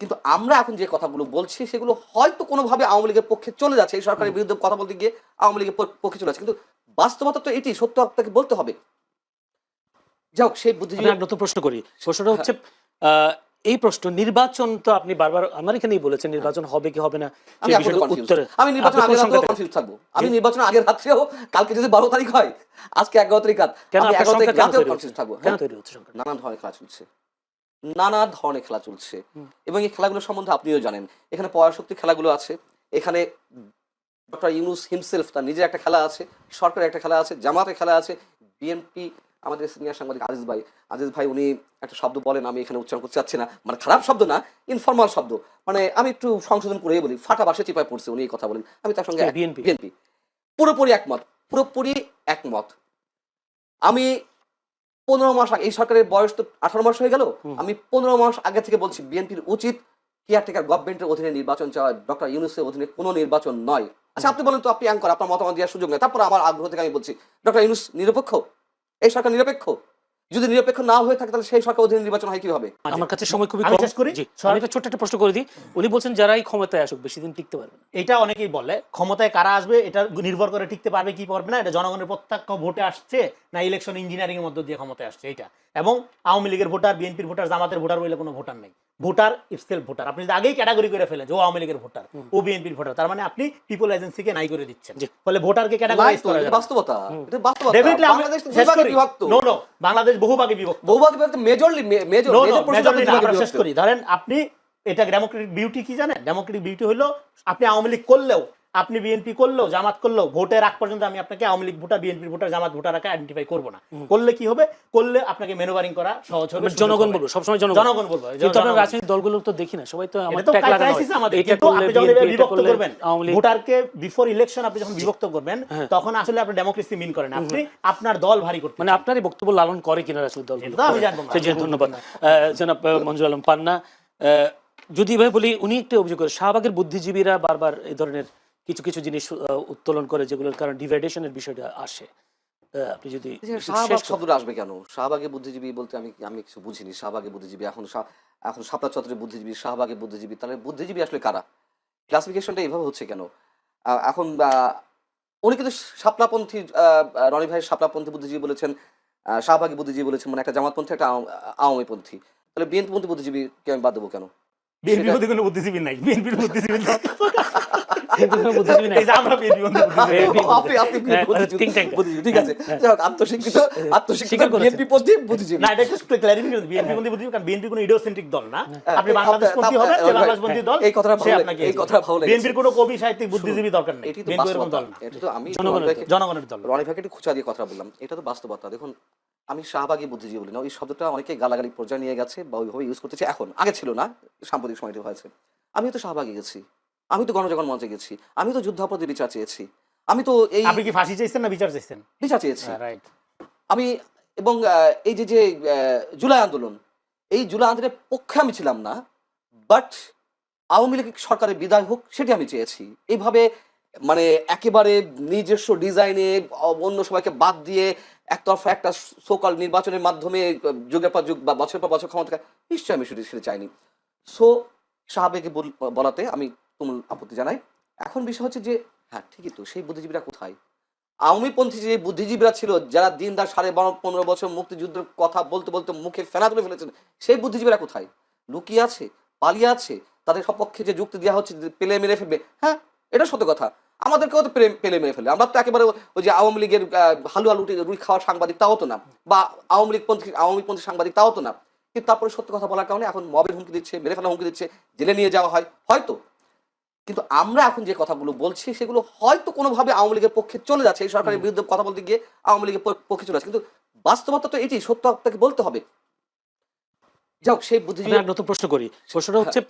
কিন্তু আমরা এখন যে কথাগুলো বলছি সেগুলো হয়তো কোনোভাবে আওয়ামী লীগের পক্ষে চলে যাচ্ছে, এই সরকারের বিরুদ্ধে কথা বলতে গিয়ে আওয়ামী লীগের পক্ষে চলে যাচ্ছে, কিন্তু বাস্তবতা তো এটি, সত্য আপনাকে বলতে হবে। যাক, সেই বুদ্ধিজীবী নতুন প্রশ্ন করি। প্রশ্নটা হচ্ছে এই প্রশ্ন নির্বাচন তো আপনি বারবার আমার এখানেই বলেছেন নির্বাচন হবে কি হবে না আমি আমি নির্বাচন আগের রাতেও কনফিউজ থাকবো। আমি নির্বাচন আগের রাত্রেও, কালকে যদি 12 তারিখ হয়, আজকে 11 তারিখ রাত, আমি 11 তারিখ রাতেও কনফিউজ থাকবো। কেন তৈরি হচ্ছে সংখ্যা? নানান ধরনের খেলা চলছে, নানা ধরনের খেলা চলছে, এবং এই খেলাগুলো সম্বন্ধে আপনিও জানেন। এখানে পরাশক্তি খেলাগুলো আছে, এখানে ডক্টর ইউনূস হিমসেলফ তার নিজের একটা খেলা আছে, সরকারের একটা খেলা আছে, জামাতের খেলা আছে, বিএনপি, আমাদের সিনিয়র সাংবাদিক আজিজ ভাই উনি একটা শব্দ বলেন, আমি এখানে উচ্চারণ করতে চাচ্ছি না, মানে খারাপ শব্দ না, ইনফরমাল শব্দ, মানে আমি একটু সংশোধন করেই বলি, ফাটা বাসে চিপায় পড়ছে উনি এই কথা বলেন, আমি তার সঙ্গে বিএনপি পুরোপুরি একমত। আমি 15 মাস আগে, এই সরকারের বয়স তো 18 মাস হয়ে গেল, আমি 15 মাস আগে থেকে বলছি বিএনপির উচিত কেয়ারটেকার গভর্নমেন্টের অধীনে নির্বাচন চাওয়া, ডক্টর ইউনূসের অধীনে কোনো নির্বাচন নয়। আচ্ছা, আপনি বলেন তো, আপনি অ্যাঙ্কর, আপনার মতামত দেওয়ার সুযোগ নেই, তারপর আমার আগ্রহ থেকে আমি বলছি ডক্টর ইউনূস নিরপেক্ষ, এই সরকার নিরপেক্ষ? যদি নিরপেক্ষ না হয়ে থাকে তাহলে সেই সরকার অধীনে নির্বাচন হয় কিভাবে? আমার কাছে সময় খুবই কম, আমি একটা ছোট্ট একটা প্রশ্ন করে দিই। উনি বলছেন যারাই ক্ষমতায় আসুক বেশি দিন টিকতে পারবে না। এটা অনেকেই বলে, ক্ষমতায় কারা আসবে এটা নির্ভর করে টিকতে পারবে কি পারবে না, এটা জনগণের প্রত্যক্ষ ভোটে আসছে না ইলেকশন ইঞ্জিনিয়ারিং এর মধ্য দিয়ে ক্ষমতায় আসছে এটা। এবং আওয়ামী লীগের ভোটার, বিএনপির ভোটার, জামাতের ভোটার বলে কোনো ভোটার নেই। Voter self voter. আপনি যদি আগেই ক্যাটাগরি করে ফেলেন যে ও আওয়ামী লীগের ভোটার, ও বিএনপির ভোটার, তার মানে আপনি পিপল এজেন্সিকে নাই করে দিচ্ছেন। ফলে ভোটারকে ক্যাটাগরাইজ করা যায়। বাস্তবতা, এটা বাস্তবতা। ডেফিনেটলি বাংলাদেশ তো দুভাগে বিভক্ত। নো, বাংলাদেশ বহুভাগে বিভক্ত। মেজরলি মেজর আমরা শেষ করি। ধরেন আপনি, এটা ডেমোক্রেটিক বিউটি কি জানেন? ডেমোক্রেটিক বিউটি হলো আপনি আওয়ামী লীগ করলেও, আপনি বিএনপি করলেও, জামাত করলেও, ভোটের আগ পর্যন্ত আমি আপনাকে আওয়ামী লীগ ভোটার, বিএনপির ভোটার, জামাত ভোটার আগে আইডেন্টিফাই করব না। করলে কি হবে? করলে আপনাকে ম্যানুভারিং করা সহজ হবে। জনগণ বলবো, সবসময় জনগণ বলবো। কিন্তু আমরা রাজনৈতিক দলগুলো তো দেখি না, সবাই তো আমাদের ট্যাগ লাগানো হয়। এটা করলে আপনি যখন বিভক্ত করবেন ভোটারকে বিফোর ইলেকশন, আপনি যখন বিভক্ত করবেন তখন আসলে আপনি ডেমোক্রেসি মিন করেন, আপনি আপনার দল ভারী করতে, মানে আপনারই বক্তব্য লালন করে কিনা রাজনৈতিক দলগুলো আমি জানবো না। ধন্যবাদ জনাব মঞ্জুর আলম পান্না। যদি ভাই বলি, উনি একটা অভিযোগ করে শাহবাগের বুদ্ধিজীবীরা বারবার এই ধরনের কিছু কিছু জিনিস উত্তোলন করে যেগুলোর কারণে ডিভাইডেশনের বিষয়টা আসে। আপনি যদি শাহবাগ শব্দটা আসবে কেন? শাহবাগে বুদ্ধিজীবী বলতে আমি কিছু বুঝিনি। শাহবাগে বুদ্ধিজীবী, এখন শাপলা চত্বরের বুদ্ধিজীবী, শাহবাগে বুদ্ধিজীবী, তাহলে বুদ্ধিজীবী আসলে কারা? ক্লাসিফিকেশনটা এইভাবে হচ্ছে কেন? এখন উনি কিন্তু শাপলাপন্থী, রনি ভাই শাপলাপন্থী বুদ্ধিজীবী বলেছেন, শাহবাগী বুদ্ধিজীবী বলেছেন, মানে একটা জামাতপন্থী, একটা আওয়ামীপন্থী, তাহলে বিএনপিপন্থী বুদ্ধিজীবীকে আমি বাদ দেবো কেন? বিএনপির মধ্যে কোনো বুদ্ধিজীবী নাই, বিএনপির বুদ্ধিজীবী জনগণের দল। রনি ভাইকে একটু খুঁচা দিয়ে কথা বললাম, এটা তো বাস্তবতা। দেখুন, আমি শাহবাগী বুদ্ধিজীবী বলি না, ওই শব্দটা অনেকে গালাগালি পর্যায়ে নিয়ে গেছে বা ওইভাবে ইউজ করতেছে এখন, আগে ছিল না, সাম্প্রতিক সময়টি হয়েছে। আমি তো শাহবাগী গেছি, আমি তো গণজাগরণ মঞ্চে গেছি, আমি তো যুদ্ধাপরাধী বিচার চেয়েছি, আমি তো এই, আপনি কি ফাঁসি চাইছেন না বিচার চাইছেন? বিচার চেয়েছি আমি। এবং এই যে জুলাই আন্দোলন, এই জুলাই আন্দোলনের পক্ষে আমি ছিলাম না, বাট আওয়ামী লীগ সরকারের বিদায় হোক সেটি আমি চেয়েছি। এইভাবে মানে একেবারে নিজস্ব ডিজাইনে অন্য সবাইকে বাদ দিয়ে একতরফা একটা সোকাল নির্বাচনের মাধ্যমে যুগের পর যুগ বা বছরের পর বছর ক্ষমতা, নিশ্চয়ই আমি সেটা চাইনি। সো শাহবাগে বলাতে আমি তুমুল আপত্তি জানাই। এখন বিষয় হচ্ছে যে হ্যাঁ ঠিকই তো, সেই বুদ্ধিজীবীরা কোথায়? আওয়ামীপন্থী যে বুদ্ধিজীবীরা ছিল, যারা দিন দার 15 বছর মুক্তিযুদ্ধের কথা বলতে বলতে মুখে ফেনা তুলে ফেলেছেন, সেই বুদ্ধিজীবীরা কোথায়? লুকিয়ে আছে, পালিয়ে আছে, তাদের সপক্ষে যে যুক্তি দেওয়া হচ্ছে পেলে মেরে ফেলবে, হ্যাঁ এটা সত্য কথা, আমাদেরকেও তো পেলে মেরে ফেলবে। আমরা তো একেবারে ওই যে আওয়ামী লীগের হালুয়া রুই খাওয়ার সাংবাদিক তাও তো না, বা আওয়ামীপন্থী সাংবাদিক তাও তো না, কিন্তু তারপরে সত্য কথা বলার কারণে এখন মবের হুমকি দিচ্ছে, মেরে ফেলা হুমকি দিচ্ছে, জেলে নিয়ে যাওয়া হয় হয়তো। কিন্তু আমরা এখন যে কথাগুলো বলছি সেগুলো হয়তো কোনোভাবে আওয়ামী লীগের পক্ষে চলে যাচ্ছে, এই সরকারের বিরুদ্ধে কথা বলতে গিয়ে আওয়ামী লীগের পক্ষে চলে যাচ্ছে, কিন্তু বাস্তবতা তো এটি, সত্য আপনাকে বলতে হবে। যাক, সেই বুদ্ধিজীবী নতুন প্রশ্ন করি। প্রশ্নটা হচ্ছে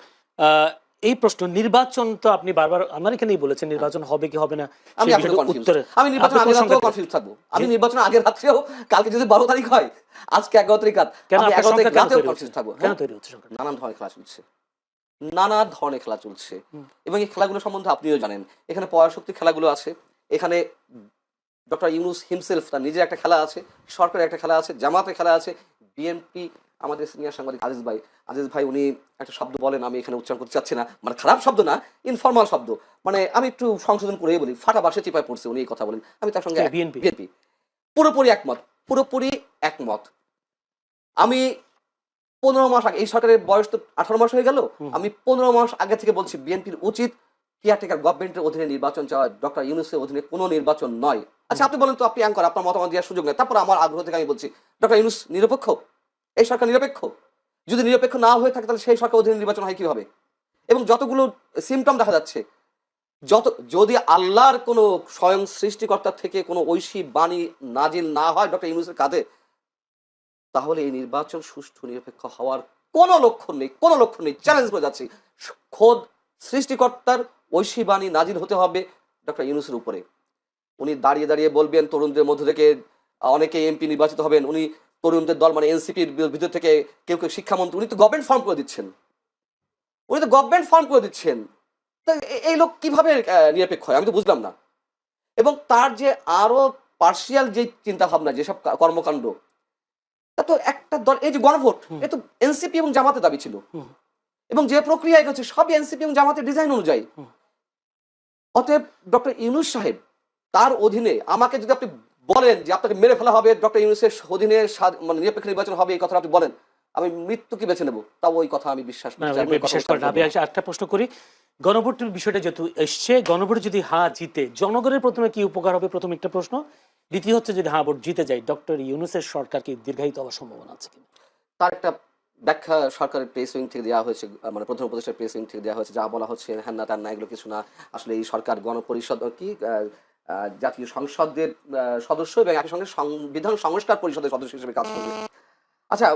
এই প্রশ্ন নির্বাচন তো আপনি বারবার আমার এখানেই বলেছেন নির্বাচন হবে কি হবে না, আমি নির্বাচন আগের রাতেও কনফিউজ থাকবো। আমি নির্বাচন আগের রাত্রেও, কালকে যদি 12 তারিখ হয়, আজকে 11 তারিখ রাত, আমি 11 তারিখ রাতেও কনফিউজ থাকবো। কেন তৈরি হচ্ছে সংখ্যা? নানান ধরনের খেলা চলছে, নানা ধরনের খেলা চলছে, এবং এই খেলাগুলো সম্বন্ধে আপনিও জানেন। এখানে পরাশক্তি খেলাগুলো আছে, এখানে ডক্টর ইউনূস হিমসেলফ তার নিজের একটা খেলা আছে, সরকারের একটা খেলা আছে, জামাতের খেলা আছে, বিএনপি, আমাদের সিনিয়র সাংবাদিক আজিজ ভাই উনি একটা শব্দ বলেন, আমি এখানে উচ্চারণ করতে চাচ্ছি না, মানে খারাপ শব্দ না, ইনফর্মাল শব্দ, মানে আমি একটু সংশোধন করেই বলি, ফাটা বাসে চিপায় পড়ছে, উনি এই কথা বলেন, আমি তার সঙ্গে বিএনপি বিএনপি পুরোপুরি একমত, পুরোপুরি একমত। আমি 15 মাস আগে, এই সরকারের বয়স তো 18 মাস হয়ে গেল, আমি 15 মাস আগে থেকে বলছি বিএনপির উচিত কেয়ারটেকার গভর্নমেন্টের অধীনে নির্বাচন চাওয়া, ডক্টর ইউনূসের অধীনে কোনো নির্বাচন নয়। আচ্ছা আপনি বলেন তো, আপনি অ্যাঙ্কর, আপনার মতামত দেওয়ার সুযোগ নেই, তারপর আমার আগ্রহ থেকে আমি বলছি ডক্টর ইউনূস নিরপেক্ষ, এই সরকার নিরপেক্ষ? যদি নিরপেক্ষ না হয়ে থাকে তাহলে সেই সরকার অধীনে নির্বাচন হয় কিভাবে? এবং যতগুলো সিমটম দেখা যাচ্ছে, যদি আল্লাহর কোনো স্বয়ং সৃষ্টিকর্তা থেকে কোনো ঐশী বাণী নাজিল না হয় ডক্টর ইউনূসের কাঁধে, তাহলে এই নির্বাচন সুষ্ঠু নিরপেক্ষ হওয়ার কোনো লক্ষণ নেই, কোনো লক্ষণ নেই। চ্যালেঞ্জ করে যাচ্ছি, খোদ সৃষ্টিকর্তার ঐশী বাণী নাজিল হতে হবে ডক্টর ইউনূসের উপরে। উনি দাঁড়িয়ে দাঁড়িয়ে বলবেন তরুণদের মধ্য থেকে অনেকে এমপি নির্বাচিত হবেন, উনি তরুণদের দল মানে এনসিপির ভিতর থেকে কেউ কেউ শিক্ষামন্ত্রী, উনি তো গভর্নমেন্ট ফর্ম করে দিচ্ছেন, উনি তো গভর্নমেন্ট ফর্ম করে দিচ্ছেন। তা এই লোক কিভাবে নিরপেক্ষ হয় আমি তো বুঝলাম না। এবং তার যে আরো পার্সিয়াল যে চিন্তা ভাবনা, যেসব কর্মকাণ্ড, তা তো একটা দল, এই যে গণভোট, এ তো এনসিপি এবং জামাতের দাবি ছিল, এবং যে প্রক্রিয়া এগোচ্ছে সবই এনসিপি এবং জামাতের ডিজাইন অনুযায়ী। অতএব ডক্টর ইউনূস সাহেব, তার অধীনে আমাকে যদি আপনি বলেন যে আপনাকে মেরে ফেলা হবে, ডক্টর ইউনূসের অধীনে মানে নিরপেক্ষ নির্বাচন হবে, এই কথাটা আপনি বলেন, আমি মৃত্যুকে বেছে নেবো, তাও ওই কথা আমি বিশ্বাস করি। আমি একটা প্রশ্ন করি, গণভোটের বিষয়টা যেহেতু এসছে, গণভোট যদি জিতে জনগণের প্রথমে কি উপকার হবে, প্রথম একটা প্রশ্ন। দ্বিতীয় হচ্ছে যদি ভোট জিতে যায় ডক্টর ইউনূসের সরকার কি দীর্ঘায়িত হওয়ার সম্ভাবনা আছে কিনা? তার একটা ব্যাখ্যা সরকারের প্রেস উইং থেকে দেওয়া হয়েছে, মানে প্রধান উপদেষ্টার প্রেস উইং থেকে দেওয়া হয়েছে, যা বলা হচ্ছে হ্যাঁ না তার না, এগুলো কিছু না। আসলে এই সরকার গণপরিষদ কি জাতীয় সংসদের সদস্য এবং একই সঙ্গে সংবিধান সংস্কার পরিষদের সদস্য হিসেবে কাজ করবে। আচ্ছা,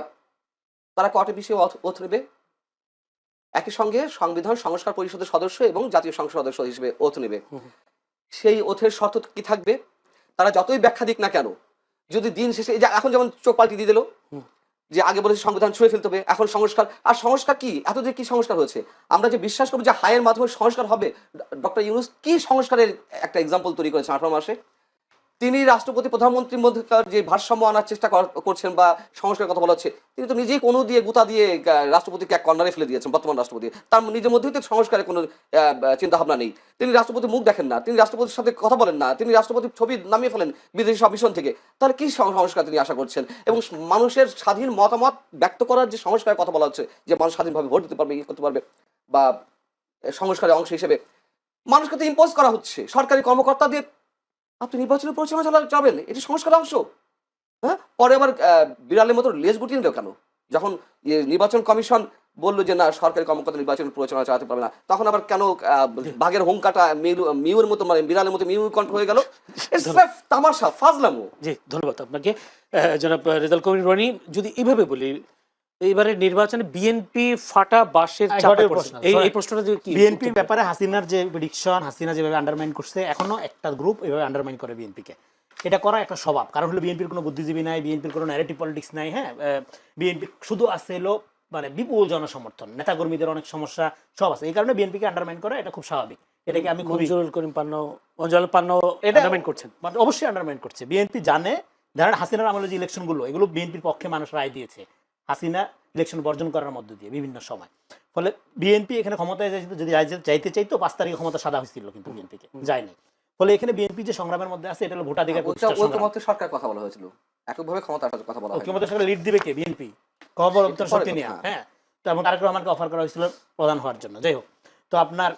তারা কয়টা বিষয়ে ওথ নেবে? একই সঙ্গে সংবিধান সংস্কার পরিষদের সদস্য এবং জাতীয় সংসদ সদস্য হিসেবে ওথ নেবে। সেই ওথের শর্ত কি থাকবে? তারা যতই ব্যাখ্যা দিক না কেন, যদি দিন শেষে, এই যে এখন যেমন চোখ পাল্টি দিয়ে দিল, যে আগে বলেছে সংবিধান ছুঁয়ে ফেলতে হবে, এখন সংস্কার। আর সংস্কার কি, এতদিন কি সংস্কার হয়েছে? আমরা যে বিশ্বাস করবো যে হায়ের মাধ্যমে সংস্কার হবে, ডক্টর ইউনূস কি সংস্কারের একটা এক্সাম্পল তৈরি করেছেন 18 মাসে? তিনি রাষ্ট্রপতি প্রধানমন্ত্রীর মধ্যকার যে ভারসাম্য আনার চেষ্টা করছেন বা সংস্কারের কথা বলা হচ্ছে, তিনি তো নিজেই কোনো দিয়ে গুতা দিয়ে রাষ্ট্রপতিকে এক কর্নারে ফেলে দিয়েছেন। বর্তমান রাষ্ট্রপতি, তার নিজের মধ্যেই তো সংস্কারের কোনো চিন্তা ভাবনা নেই। তিনি রাষ্ট্রপতির মুখ দেখেন না, তিনি রাষ্ট্রপতির সাথে কথা বলেন না, তিনি রাষ্ট্রপতির ছবি নামিয়ে ফেলেন বিদেশি সব মিশন থেকে। তাহলে কি সংস্কার তিনি আশা করছেন? এবং মানুষের স্বাধীন মতামত ব্যক্ত করার যে সংস্কারের কথা বলা হচ্ছে, যে মানুষ স্বাধীনভাবে ভোট দিতে পারবে, ইয়ে করতে পারবে, বা সংস্কারের অংশ হিসেবে মানুষকে তো ইম্পোজ করা হচ্ছে সরকারি কর্মকর্তাদের। আপনি নির্বাচনের পরিচালনা যাবেন, এটি সংস্কার অংশ। হ্যাঁ, পরে আবার বিড়ালের মতো লেজ গুটিয়ে নিল কেন? যখন নির্বাচন কমিশন বললো যে না, সরকারি কর্মকর্তা নির্বাচন পরিচালনা চালাতে পারবে না, তখন আবার কেন বাঘের হুঙ্কাটা মিউর মতো, মানে বিড়ালের মতো মিউ কণ্ঠ হয়ে গেল? তামাশা, ফাজলামো। জি, ধন্যবাদ আপনাকে জনাব রেজাউল করিম রনি। যদি এইভাবে বলি, এইবারে নির্বাচনে বিএনপি ফাটা বাঁশের চাপে পড়েছে, এই প্রশ্নটা কি বিএনপির ব্যাপারে হাসিনার যে প্রেডিকশন, হাসিনা যেভাবে আন্ডারমাইন করছে, এখনো একটা গ্রুপ এভাবে আন্ডারমাইন করে বিএনপিকে। এটা করা একটা স্বভাব, কারণ হলো বিএনপির কোনো বুদ্ধিজীবী নাই, বিএনপির কোনো ন্যারেটিভ পলিটিক্স নাই। হ্যাঁ, বিএনপি শুধু আছে হলো মানে বিপুল জনসমর্থন, নেতাকর্মীদের অনেক সমস্যা সব আছে, এই কারণে বিএনপিকে আন্ডারমাইন করা এটা খুব স্বাভাবিক। এটাকে আমি মঞ্জুরুল করিম পান্ন এটা আন্ডারমাইন করছেন, মানে অবশ্যই আন্ডারমাইন করছে। বিএনপি জানে, ধরেন হাসিনার আমলে যে ইলেকশনগুলো, এগুলো বিএনপির পক্ষে মানুষ রায় দিয়েছে হাসিনা ইলেকশন বর্জন করার মধ্য দিয়ে বিভিন্ন সময়। ফলে বিএনপি এখানে ক্ষমতায় যদি চাইতে চাইতো 5 তারিখে ক্ষমতা সাদা হয়েছিল, কিন্তু বিএনপিকে যায়নি। ফলে এখানে বিএনপি যে সংগ্রামের মধ্যে আছে, এটা হলো ভোটাধিকার সরকার কথা বলা হয়েছিল, এককভাবে ক্ষমতার কথা বলা হয়। ক্ষমতার সরকার লিড দিবে কে? বিএনপি খবর শক্তি নিয়ে। হ্যাঁ, তো এবং তারেক রহমানকে অফার করা হয়েছিল প্রধান হওয়ার জন্য। যাই হোক, তো আপনার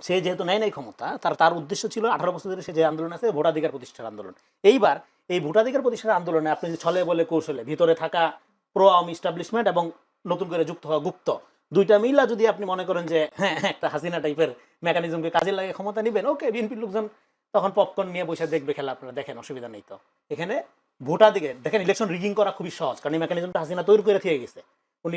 সে যেহেতু নাই ক্ষমতা, তার উদ্দেশ্য ছিল 18 বছর ধরে সে যে আন্দোলন আছে, ভোটাধিকার প্রতিষ্ঠার আন্দোলন। এইবার এই ভোটাধিকার প্রতিষ্ঠার আন্দোলনে আপনি ছলে বলে কৌশলে ভিতরে থাকা প্রো আওয়ামী ইস্টাবলিশমেন্ট এবং নতুন করে যুক্ত হওয়া গুপ্ত, দুইটা মিলা যদি আপনি মনে করেন যে হ্যাঁ একটা হাসিনা টাইপের মেকানিজমকে কাজে লাগে ক্ষমতা নেবেন, ওকে, বিএনপির লোকজন তখন পপকর্ন নিয়ে বসে দেখবে খেলা, আপনারা দেখেন, অসুবিধা নেই। তো এখানে ভোটাধিকার দেখেন, ইলেকশন রিগিং করা খুবই সহজ, কারণ এই মেকানিজমটা হাসিনা তৈরি করে থেকে গেছে, উনি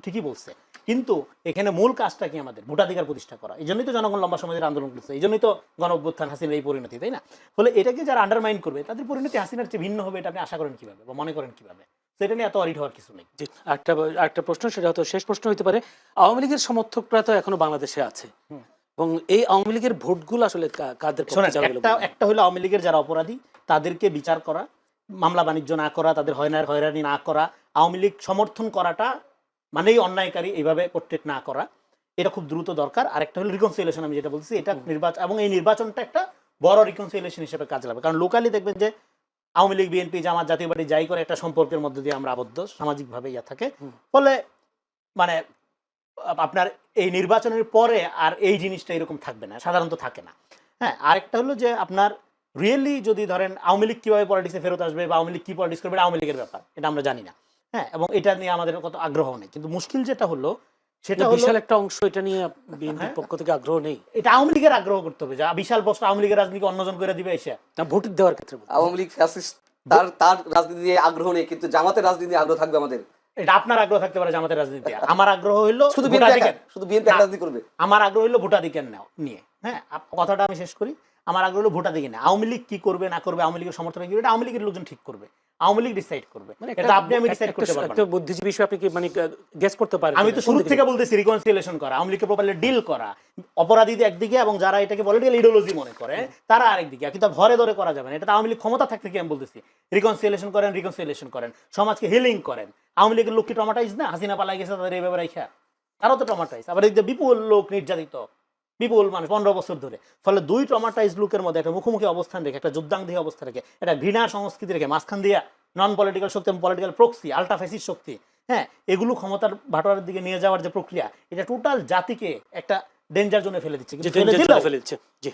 ঠিকই বলছে। কিন্তু এখানে মূল কাজটা কি? আমাদের ভোটাধিকার প্রতিষ্ঠা করা। এই জন্যই তো জনগণ লম্বা সময় ধরে আন্দোলন করছে, এই জন্যই তো গণ অভ্যুত্থান, হাসিনার এই পরিণতি, তাই না? ফলে এটাকে যারা আন্ডারমাইন করবে, তাদের পরিণতি হাসিনার চেয়ে ভিন্ন হবে, এটা আপনি আশা করেন কিভাবে বা মনে করেন কিভাবে? সেটা নিয়ে এত অরিড হওয়ার কিছু নেই। একটা প্রশ্ন, সেটা হয়তো শেষ প্রশ্ন হতে পারে। আওয়ামী লীগের সমর্থকরা তো এখনো বাংলাদেশে আছে, এবং এই আওয়ামী লীগের ভোটগুলো আসলে কাদের? একটা হলো আওয়ামী লীগের যারা অপরাধী তাদেরকে বিচার করা মামলা বাণিজ্য না করা, তাদের হয়রানি না করা, আওয়ামী লীগ সমর্থন করাটা মানেই অন্যায়কারী, এইভাবে পোর্ট্রেট না করা, এটা খুব দ্রুত দরকার। আরেকটা হলো রিকনসিলিয়েশন, আমি যেটা বলছি, এটা নির্বাচন, এবং এই নির্বাচনটা একটা বড় রিকনসিলিয়েশন হিসেবে কাজে লাগবে। কারণ লোকালি দেখবেন যে আওয়ামী লীগ, বিএনপি, জামাত, জাতীয় পার্টি যাই করে একটা সম্পর্কের মধ্যে দিয়ে আমরা আবদ্ধ, সামাজিকভাবে ইয়া থাকে। ফলে মানে আপনার এই নির্বাচনের পরে আর এই জিনিসটা এরকম থাকবে না, সাধারণত থাকে না। হ্যাঁ, আরেকটা হলো যে আপনার রিয়েলি যদি ধরেন আওয়ামী লীগ কিভাবে পলিটিক্সে ফেরত আসবে বা আওয়ামী লীগ কি পলিটিক্স করবে, এটা আওয়ামী লীগের ব্যাপার, এটা আমরা জানি না। হ্যাঁ, এবং এটা নিয়ে আমাদের কত আগ্রহ নেই। কিন্তু মুশকিল যেটা হলো সেটা হলো বিশাল একটা অংশ এটা নিয়ে বিএনপির পক্ষ থেকে আগ্রহ নেই। এটা আওয়ামী লীগের আগ্রহ করতে হবে, যে বিশাল বস্তা আওয়ামী লীগের রাজনীতি অন্যজন করে দিবে এসে। না, ভোট দেওয়ার ক্ষেত্রে বলছি। আওয়ামী লীগ ফ্যাসিস্ট, তার রাজনীতি নিয়ে আগ্রহ নেই, কিন্তু জামাতের রাজনীতি নিয়ে আগ্রহ থাকবে আমাদের। এটা আপনার আগ্রহ থাকতে পারে জামাতের রাজনীতি, আমার আগ্রহ হইলো শুধু বিএনপি রাজনীতি করবে। আমার আগ্রহ হইলো ভোটাধিকার নিয়ে। হ্যাঁ, কথাটা আমি শেষ করি। আমার আগ্রহ হলো ভোটাধিকার নিয়ে। আওয়ামী লীগ কি করবে না করবে, আওয়ামী লীগের সমর্থন কি, এটা আওয়ামী লীগের লোকজন ঠিক করবে, আওয়ামী লীগ ডিসাইড করবে। এটা আপনি আমি ডিসাইড করতে পারবো না। একটা বুদ্ধিজীবী হিসেবে আপনি কি মানে গেস করতে পারেন? আমি তো শুরু থেকে বলতেছি রিকনসিলিয়েশন করা, আওয়ামী লীগকে প্রপারলি ডিল করা, অপরাধীদের একদিকে এবং যারা এটাকে পলিটিক্যাল ইডিওলজি মনে করে তারা আরেকদিকে, কিন্তু ঘরে ধরে করা যাবে না। এটা আওয়ামী লীগ ক্ষমতা থাকতে কি আমি বলতেছি, রিকনসিলিয়েশন করেন, সমাজকে হিলিং করেন। আওয়ামী লীগের লোক কি ট্রমাটাইজ না? হাসিনা পালাই গেছে, তাদের এইভাবে রাখা, তারাও তো ট্রমাটাইজ। আবার এই যে বিপুল লোক নির্যাতিত, বিপুল মানুষ 15 বছর ধরে। ফলে দুই ট্রমাটাইজ লোকের মধ্যে একটা মুখোমুখি অবস্থান রেখে, একটা যুদ্ধাঙ্গী অবস্থা রেখে, একটা ঘৃণা সংস্কৃতি রেখে, মাঝখান দিয়া নন পলিটিক্যাল শক্তি এবং পলিটিক্যাল প্রক্সি, আল্ট্রা ফ্যাসিস্ট শক্তি, হ্যাঁ, এগুলো ক্ষমতার বাটোয়ারের দিকে নিয়ে যাওয়ার যে প্রক্রিয়া, এটা টোটাল জাতিকে একটা ডেঞ্জার জোনে ফেলে দিচ্ছে।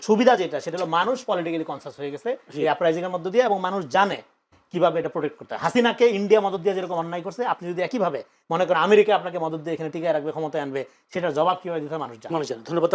সুবিধা যেটা, সেটা হলো মানুষ পলিটিক্যালি কনসাস হয়ে গেছে এই আপরাইজিং এর মধ্য দিয়ে, এবং মানুষ জানে কিভাবে এটা প্রোটেক্ট করতে হয়। হাসিনাকে ইন্ডিয়া মদত দিয়ে যেরকম অন্যায় করছে, আপনি যদি একইভাবে মনে করেন আমেরিকা আপনাকে মদত দিয়ে এখানে টিকায় রাখবে, ক্ষমতায় আনবে, সেটার জবাব কিভাবে দিতে হয় মানুষ জানে। ধন্যবাদ।